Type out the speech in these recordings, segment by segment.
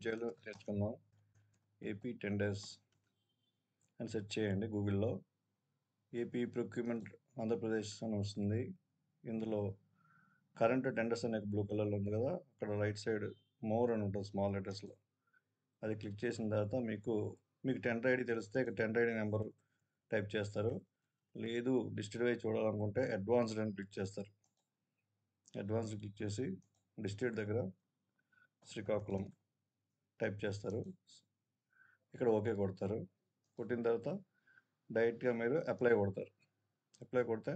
చేయాలో నేర్చుకుందాం. AP tenders అని సెర్చ్ చేయండి గూగుల్లో. ఏపీ ప్రొక్యూర్మెంట్ ఆంధ్రప్రదేశ్ అని వస్తుంది. ఇందులో కరెంట్ టెండర్స్ అనే బ్లూ కలర్లో ఉంది కదా, అక్కడ రైట్ సైడ్ మోర్ అని ఉంటుంది స్మాల్ లెటర్స్లో. అది క్లిక్ చేసిన తర్వాత మీకు టెండర్ ఐడి తెలిస్తే ఇక్కడ టెండర్ ఐడి నెంబర్ టైప్ చేస్తారు. లేదు డిస్ట్రిక్ట్ వైజ్ చూడాలనుకుంటే అడ్వాన్స్డ్ అని క్లిక్ చేస్తారు. అడ్వాన్స్డ్ క్లిక్ చేసి డిస్ట్రిక్ట్ దగ్గర శ్రీకాకుళం టైప్ చేస్తారు. ఇక్కడ ఓకే కొడతారు. కొట్టిన తర్వాత డైరెక్ట్గా మీరు అప్లై కొడతారు. అప్లై కొడితే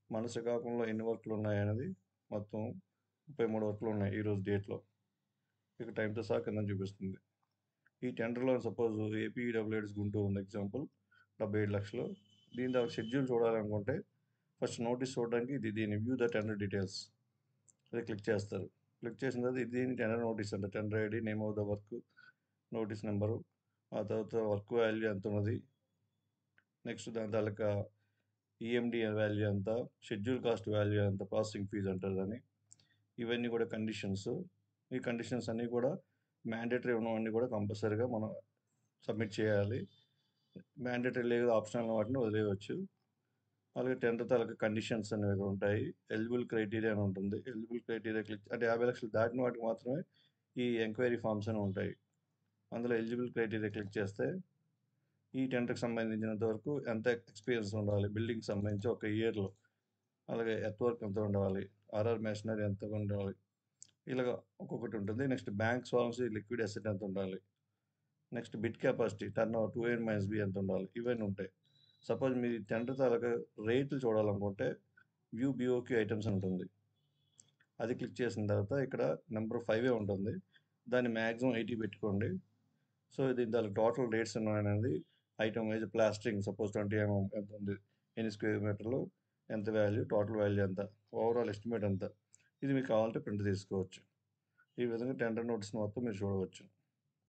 మన శ్రీకాకుళంలో ఎన్ని వర్క్లు ఉన్నాయనేది మొత్తం 33 వర్క్లు ఉన్నాయి ఈరోజు డేట్లో. ఇక టైంతో సహా కింద చూపిస్తుంది. ఈ టెండర్లో సపోజ్ ఏపీడబ్ల్యూఎస్ గుంటూరు ఉంది ఎగ్జాంపుల్, 77 లక్షలు. దీని తర్వాత షెడ్యూల్ చూడాలనుకుంటే ఫస్ట్ నోటీస్ చూడడానికి దీని వ్యూ ద టెండర్ డీటెయిల్స్ అది క్లిక్ చేస్తారు. క్లిక్ చేసిన తర్వాత దీని టెండర్ నోటీస్ అంటే tender ID, name of the work, notice number, ఆ తర్వాత వర్క్ వాల్యూ ఎంత ఉన్నది, నెక్స్ట్ దాని తాలూకా ఈఎండి వాల్యూ ఎంత, షెడ్యూల్ కాస్ట్ వాల్యూ ఎంత, ప్రాసెసింగ్ ఫీజు అంటారు దాన్ని. ఇవన్నీ కూడా కండిషన్స్. ఈ కండిషన్స్ అన్నీ కూడా మ్యాండేటరీ ఉన్నవన్నీ కూడా కంపల్సరీగా మనం సబ్మిట్ చేయాలి. మ్యాండేటరీ లేదు ఆప్షనల్ వాటిని వదిలేయవచ్చు. అలాగే టెండర్ తాలూకా కండిషన్స్ అనేవి ఉంటాయి. ఎలిజిబుల్ క్రైటీరియా అని ఉంటుంది. ఎలిజిబుల్ క్రైటీరియా క్లిక్ అంటే 50 లక్షలు దాటిన వాటికి మాత్రమే ఈ ఎంక్వైరీ ఫామ్స్ అని ఉంటాయి. అందులో ఎలిజిబుల్ క్రైటీరియా క్లిక్ చేస్తే ఈ టెండర్కి సంబంధించినంత వరకు ఎంత ఎక్స్పీరియన్స్ ఉండాలి, బిల్డింగ్కి సంబంధించి ఒక ఇయర్లో, అలాగే ఎర్త్ వర్క్ ఎంత ఉండాలి, ఆర్ఆర్ మెషినరీ ఎంత ఉండాలి, ఇలాగ ఒక్కొక్కటి ఉంటుంది. Next bank solvency liquid asset ఎంత ఉండాలి, next bid capacity turnover 2N-B ఎంత ఉండాలి, ఇవన్నీ ఉంటాయి. సపోజ్ మీరు టెండర్ తాలూకా రేట్లు చూడాలనుకుంటే వ్యూ బిఓక్యూ ఐటమ్స్ ఉంటుంది. అది క్లిక్ చేసిన తర్వాత ఇక్కడ నెంబర్ 5 ఉంటుంది. దాన్ని మ్యాక్సిమం 80 పెట్టుకోండి. సో దీని తాలూకా టోటల్ రేట్స్ అనేది item wise plastering suppose 20 mm ఎంత ఉంది, ఎన్ని స్క్వేర్ మీటర్లు, ఎంత వాల్యూ, టోటల్ వాల్యూ ఎంత, ఓవరాల్ ఎస్టిమేట్ ఎంత, ఇది మీకు కావాలంటే ప్రింట్ తీసుకోవచ్చు. ఈ విధంగా టెండర్ నోటీస్ మొత్తం మీరు చూడవచ్చు.